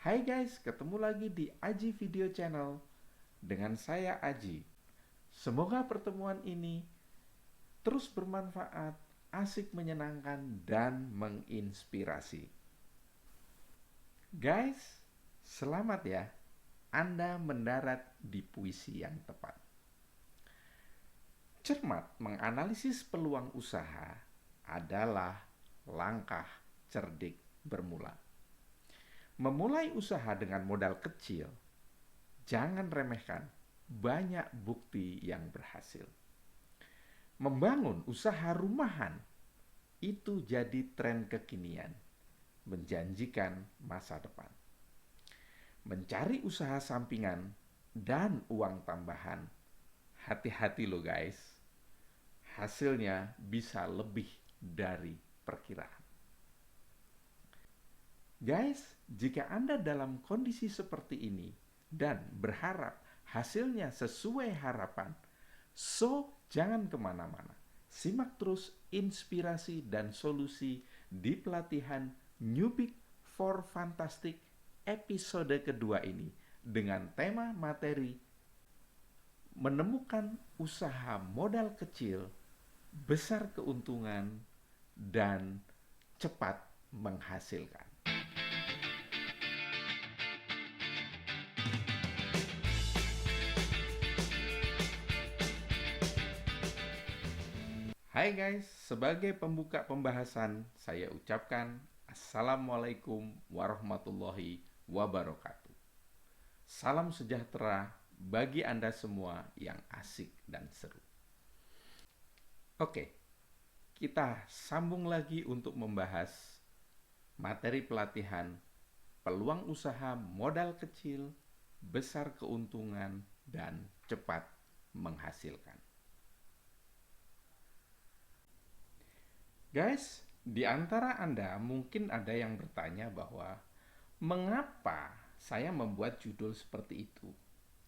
Hai guys, ketemu lagi di Aji Video Channel dengan saya Aji. Semoga pertemuan ini terus bermanfaat, asik menyenangkan, dan menginspirasi. Guys, selamat ya. Anda mendarat di puisi yang tepat. Cermat menganalisis peluang usaha adalah langkah cerdik bermula. Memulai usaha dengan modal kecil, jangan remehkan, banyak bukti yang berhasil. Membangun usaha rumahan itu jadi tren kekinian, menjanjikan masa depan. Mencari usaha sampingan dan uang tambahan, hati-hati loh guys, hasilnya bisa lebih dari perkiraan. Guys, jika Anda dalam kondisi seperti ini dan berharap hasilnya sesuai harapan, so jangan kemana-mana. Simak terus inspirasi dan solusi di pelatihan New Big for Fantastic episode kedua ini dengan tema materi menemukan usaha modal kecil, besar keuntungan, dan cepat menghasilkan. Hai guys, sebagai pembuka pembahasan, saya ucapkan Assalamualaikum warahmatullahi wabarakatuh. Salam sejahtera bagi Anda semua yang asik dan seru. Oke, kita sambung lagi untuk membahas materi pelatihan peluang usaha modal kecil, besar keuntungan, dan cepat menghasilkan. Guys, di antara Anda mungkin ada yang bertanya bahwa mengapa saya membuat judul seperti itu?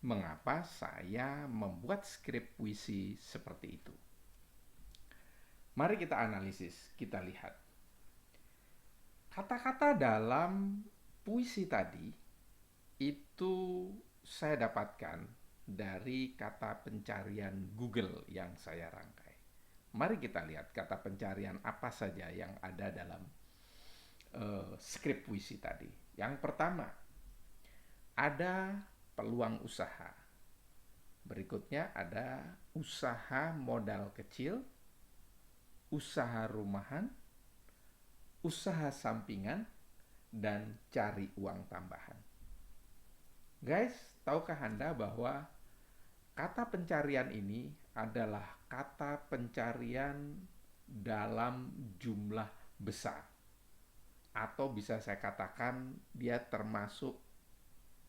Mengapa saya membuat skrip puisi seperti itu? Mari kita analisis, kita lihat. Kata-kata dalam puisi tadi itu saya dapatkan dari kata pencarian Google yang saya rangkai. Mari kita lihat kata pencarian apa saja yang ada dalam skrip puisi tadi. Yang pertama, ada peluang usaha. Berikutnya ada usaha modal kecil, usaha rumahan, usaha sampingan, dan cari uang tambahan. Guys, tahukah Anda bahwa kata pencarian ini adalah kata pencarian dalam jumlah besar. Atau bisa saya katakan dia termasuk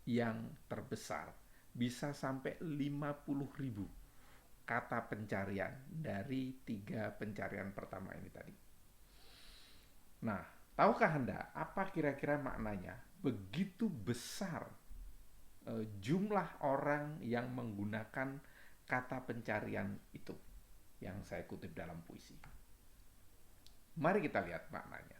yang terbesar. Bisa sampai 50.000 kata pencarian dari 3 pencarian pertama ini tadi. Nah, tahukah Anda apa kira-kira maknanya? Begitu besar jumlah orang yang menggunakan kata pencarian itu yang saya kutip dalam puisi. Mari kita lihat maknanya.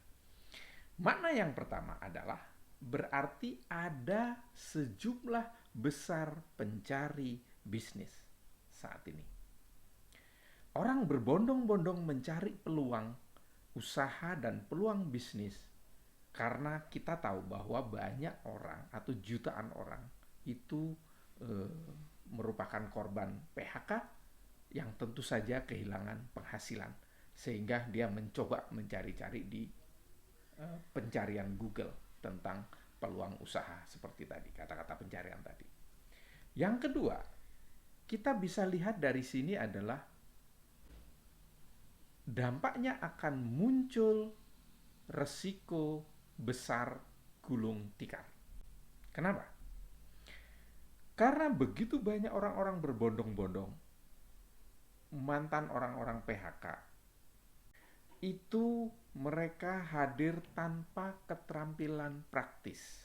Makna yang pertama adalah berarti ada sejumlah besar pencari bisnis saat ini. Orang berbondong-bondong mencari peluang usaha dan peluang bisnis karena kita tahu bahwa banyak orang atau jutaan orang itu merupakan korban PHK yang tentu saja kehilangan penghasilan sehingga dia mencoba mencari-cari di pencarian Google tentang peluang usaha seperti tadi, kata-kata pencarian tadi. Yang kedua, kita bisa lihat dari sini adalah dampaknya akan muncul resiko besar gulung tikar. Kenapa? Karena begitu banyak orang-orang berbondong-bondong, mantan orang-orang PHK, itu mereka hadir tanpa keterampilan praktis.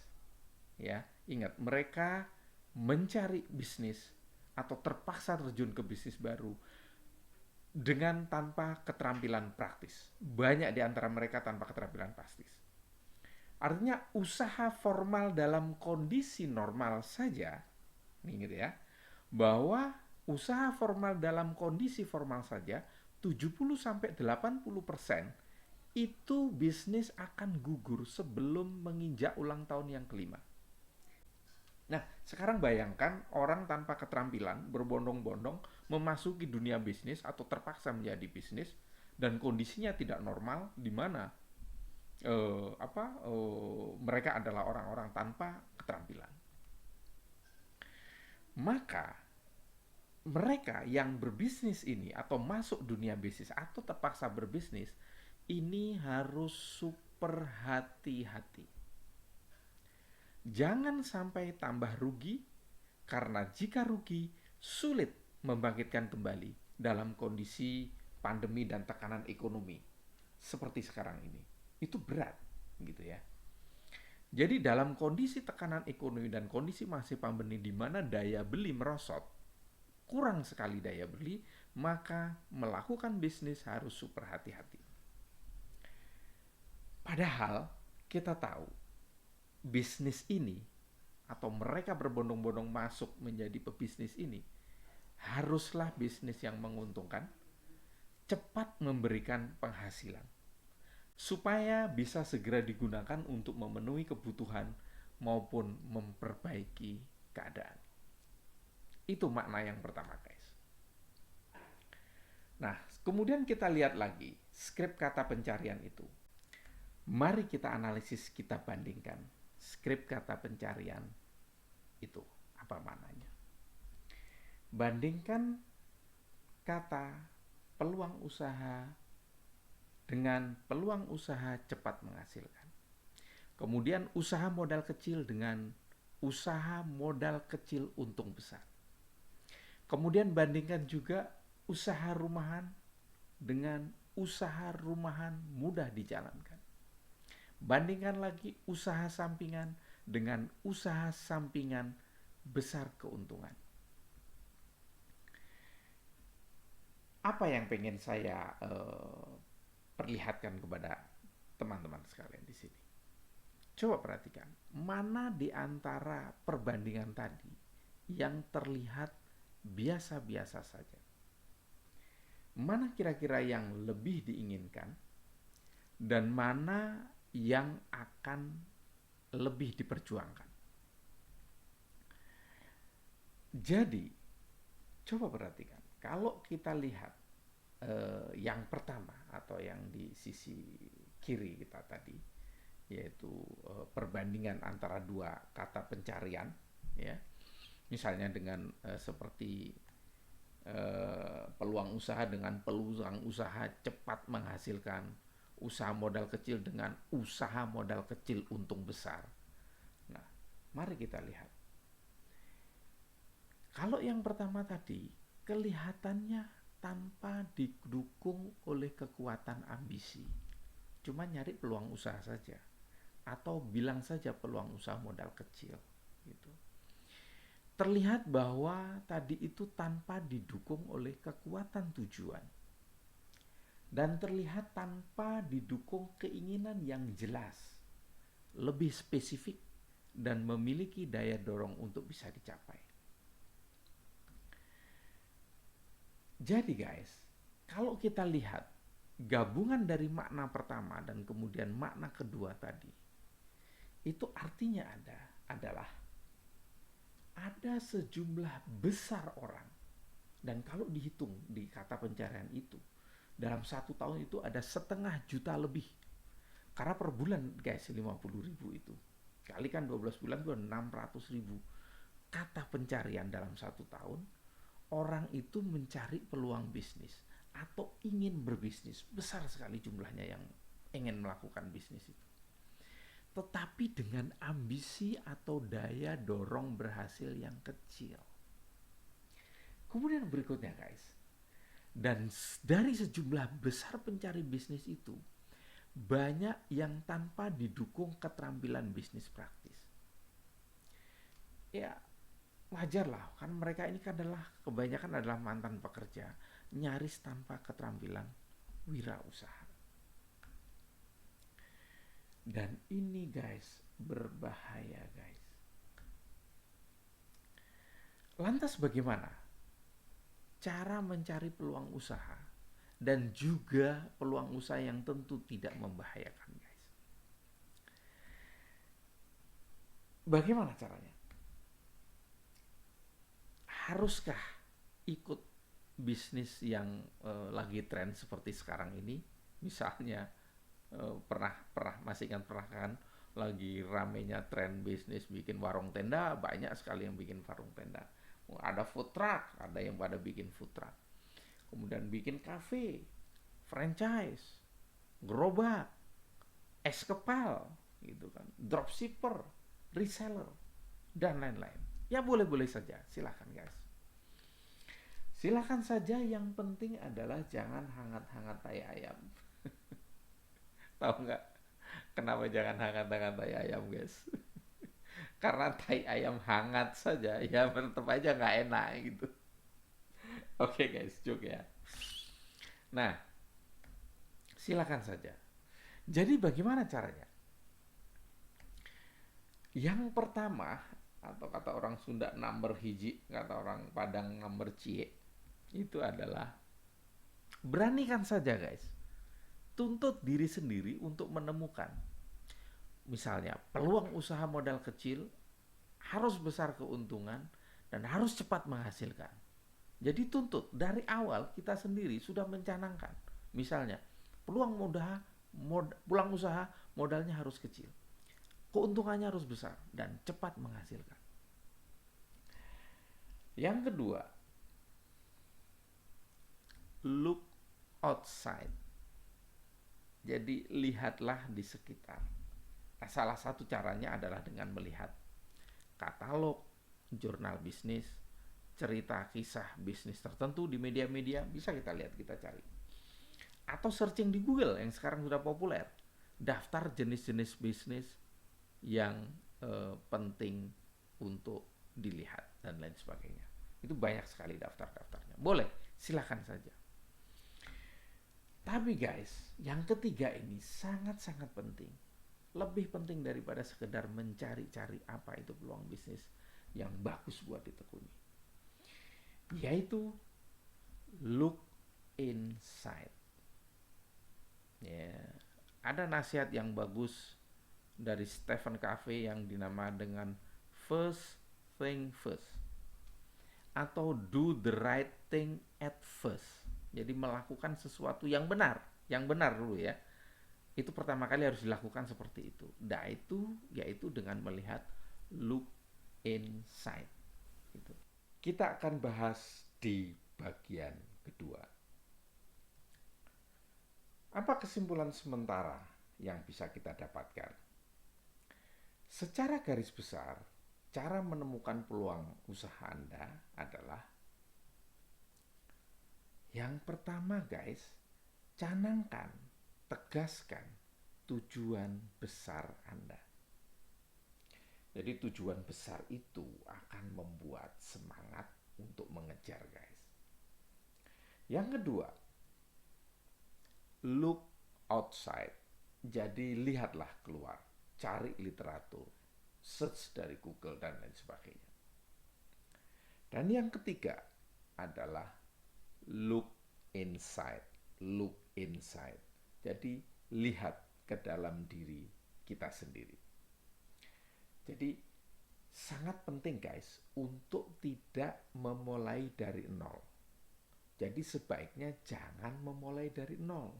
Ya, ingat, mereka mencari bisnis atau terpaksa terjun ke bisnis baru dengan tanpa keterampilan praktis. Banyak di antara mereka tanpa keterampilan praktis. Artinya usaha formal dalam kondisi normal saja, nih gitu ya, bahwa usaha formal dalam kondisi formal saja 70-80% itu bisnis akan gugur sebelum menginjak ulang tahun yang kelima. Nah, sekarang bayangkan orang tanpa keterampilan berbondong-bondong memasuki dunia bisnis atau terpaksa menjadi bisnis dan kondisinya tidak normal, di mana mereka adalah orang-orang tanpa keterampilan. Maka mereka yang berbisnis ini atau masuk dunia bisnis atau terpaksa berbisnis ini harus super hati-hati. Jangan sampai tambah rugi, karena jika rugi sulit membangkitkan kembali dalam kondisi pandemi dan tekanan ekonomi seperti sekarang ini. Itu berat gitu ya. Jadi dalam kondisi tekanan ekonomi dan kondisi masih pandemi di mana daya beli merosot, kurang sekali daya beli, maka melakukan bisnis harus super hati-hati. Padahal kita tahu bisnis ini atau mereka berbondong-bondong masuk menjadi pebisnis ini haruslah bisnis yang menguntungkan, cepat memberikan penghasilan, supaya bisa segera digunakan untuk memenuhi kebutuhan maupun memperbaiki keadaan. Itu makna yang pertama, guys. Nah, kemudian kita lihat lagi skrip kata pencarian itu. Mari kita analisis, kita bandingkan skrip kata pencarian itu apa maknanya. Bandingkan kata peluang usaha dengan peluang usaha cepat menghasilkan. Kemudian usaha modal kecil dengan usaha modal kecil untung besar. Kemudian bandingkan juga usaha rumahan dengan usaha rumahan mudah dijalankan. Bandingkan lagi usaha sampingan dengan usaha sampingan besar keuntungan. Apa yang pengen saya perlihatkan kepada teman-teman sekalian di sini? Coba perhatikan, mana di antara perbandingan tadi yang terlihat biasa-biasa saja? Mana kira-kira yang lebih diinginkan dan mana yang akan lebih diperjuangkan? Jadi, coba perhatikan, kalau kita lihat yang pertama atau yang di sisi kiri kita tadi, yaitu perbandingan antara dua kata pencarian, ya, misalnya dengan seperti peluang usaha dengan peluang usaha cepat menghasilkan, usaha modal kecil dengan usaha modal kecil untung besar. Nah, mari kita lihat. Kalau yang pertama tadi kelihatannya tanpa didukung oleh kekuatan ambisi, cuma nyari peluang usaha saja, atau bilang saja peluang usaha modal kecil gitu. Terlihat bahwa tadi itu tanpa didukung oleh kekuatan tujuan, dan terlihat tanpa didukung keinginan yang jelas, lebih spesifik, dan memiliki daya dorong untuk bisa dicapai. Jadi guys, kalau kita lihat gabungan dari makna pertama dan kemudian makna kedua tadi, itu artinya adalah ada sejumlah besar orang, dan kalau dihitung di kata pencarian itu, dalam 1 tahun itu ada 500 juta lebih. Karena per bulan guys 50.000 itu, kalikan 12 bulan itu 600.000 kata pencarian dalam 1 tahun. Orang itu mencari peluang bisnis atau ingin berbisnis. Besar sekali jumlahnya yang ingin melakukan bisnis itu, tetapi dengan ambisi atau daya dorong berhasil yang kecil. Kemudian berikutnya guys, dan dari sejumlah besar pencari bisnis itu, banyak yang tanpa didukung keterampilan bisnis praktis. Ya, wajar lah, kan mereka ini kan kebanyakan adalah mantan pekerja, nyaris tanpa keterampilan wirausaha. Dan ini guys, berbahaya guys. Lantas bagaimana cara mencari peluang usaha dan juga peluang usaha yang tentu tidak membahayakan guys? Bagaimana caranya? Haruskah ikut bisnis yang lagi tren seperti sekarang ini? Misalnya masih ingat pernah kan lagi ramenya tren bisnis bikin warung tenda, banyak sekali yang bikin warung tenda. Ada food truck, ada yang pada bikin food truck. Kemudian bikin cafe, franchise, gerobak, es kepal, gitu kan, dropshipper, reseller, dan lain-lain. Ya boleh-boleh saja, silahkan guys. Silahkan saja, yang penting adalah jangan hangat-hangat tai ayam. Tahu nggak kenapa jangan hangat-hangat tai ayam guys? Karena tai ayam hangat saja ya tetap aja nggak enak gitu. Oke guys, joke ya. Nah, silakan saja. Jadi bagaimana caranya? Yang pertama, atau kata orang Sunda number hiji, kata orang Padang number cie, itu adalah beranikan saja guys. Tuntut diri sendiri untuk menemukan. Misalnya, peluang usaha modal kecil harus besar keuntungan dan harus cepat menghasilkan. Jadi tuntut dari awal kita sendiri sudah mencanangkan. Misalnya, peluang usaha modalnya harus kecil. Keuntungannya harus besar dan cepat menghasilkan. Yang kedua, look outside. Jadi lihatlah di sekitar. Nah, salah satu caranya adalah dengan melihat katalog, jurnal bisnis, cerita kisah bisnis tertentu di media-media, bisa kita lihat, kita cari. Atau searching di Google yang sekarang sudah populer, daftar jenis-jenis bisnis yang penting untuk dilihat dan lain sebagainya. Itu banyak sekali daftar-daftarnya. Boleh, silakan saja. Tapi guys, yang ketiga ini sangat-sangat penting. Lebih penting daripada sekedar mencari-cari apa itu peluang bisnis yang bagus buat ditekuni. Yaitu look inside. Ya, ada nasihat yang bagus dari Stephen Covey yang dinamakan dengan first thing first, atau do the right thing at first. Jadi melakukan sesuatu yang benar dulu ya. Itu pertama kali harus dilakukan seperti itu. Yaitu dengan melihat look inside. Gitu. Kita akan bahas di bagian kedua. Apa kesimpulan sementara yang bisa kita dapatkan? Secara garis besar, cara menemukan peluang usaha Anda adalah yang pertama guys, canangkan, tegaskan tujuan besar Anda. Jadi tujuan besar itu akan membuat semangat untuk mengejar guys. Yang kedua, look outside. Jadi lihatlah keluar, cari literatur, search dari Google dan lain sebagainya. Dan yang ketiga adalah look inside. Jadi lihat ke dalam diri kita sendiri. Jadi sangat penting guys untuk tidak memulai dari nol. Jadi sebaiknya jangan memulai dari nol.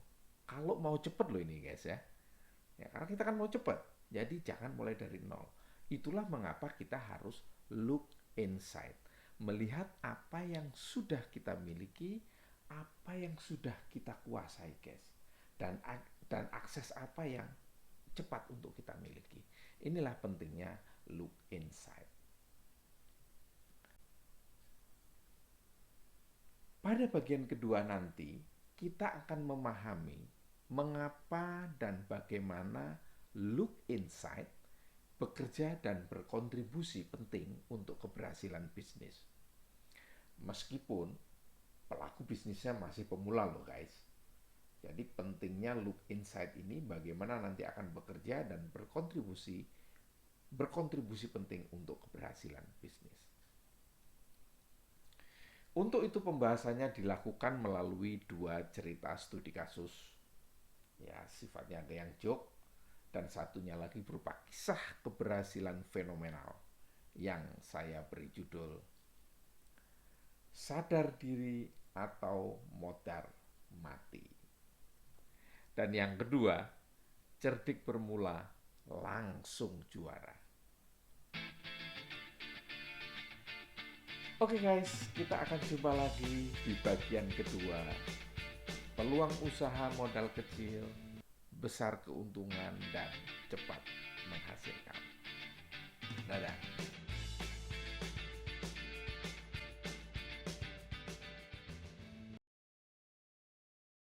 Kalau mau cepet loh ini guys ya. Ya karena kita kan mau cepet. Jadi jangan mulai dari nol. Itulah mengapa kita harus look inside. Melihat apa yang sudah kita miliki, apa yang sudah kita kuasai guys. Dan akses apa yang cepat untuk kita miliki. Inilah pentingnya look inside. Pada bagian kedua nanti, kita akan memahami mengapa dan bagaimana look inside bekerja dan berkontribusi penting untuk keberhasilan bisnis. Meskipun pelaku bisnisnya masih pemula loh guys. Jadi pentingnya look inside ini bagaimana nanti akan bekerja dan berkontribusi penting untuk keberhasilan bisnis. Untuk itu pembahasannya dilakukan melalui 2 cerita studi kasus. Ya, sifatnya ada yang joke dan satunya lagi berupa kisah keberhasilan fenomenal yang saya beri judul Sadar Diri atau Modar Mati. Dan yang kedua, cerdik bermula langsung juara. Oke guys, kita akan jumpa lagi di bagian kedua. Peluang usaha modal kecil, besar keuntungan, dan cepat menghasilkan. Dadah.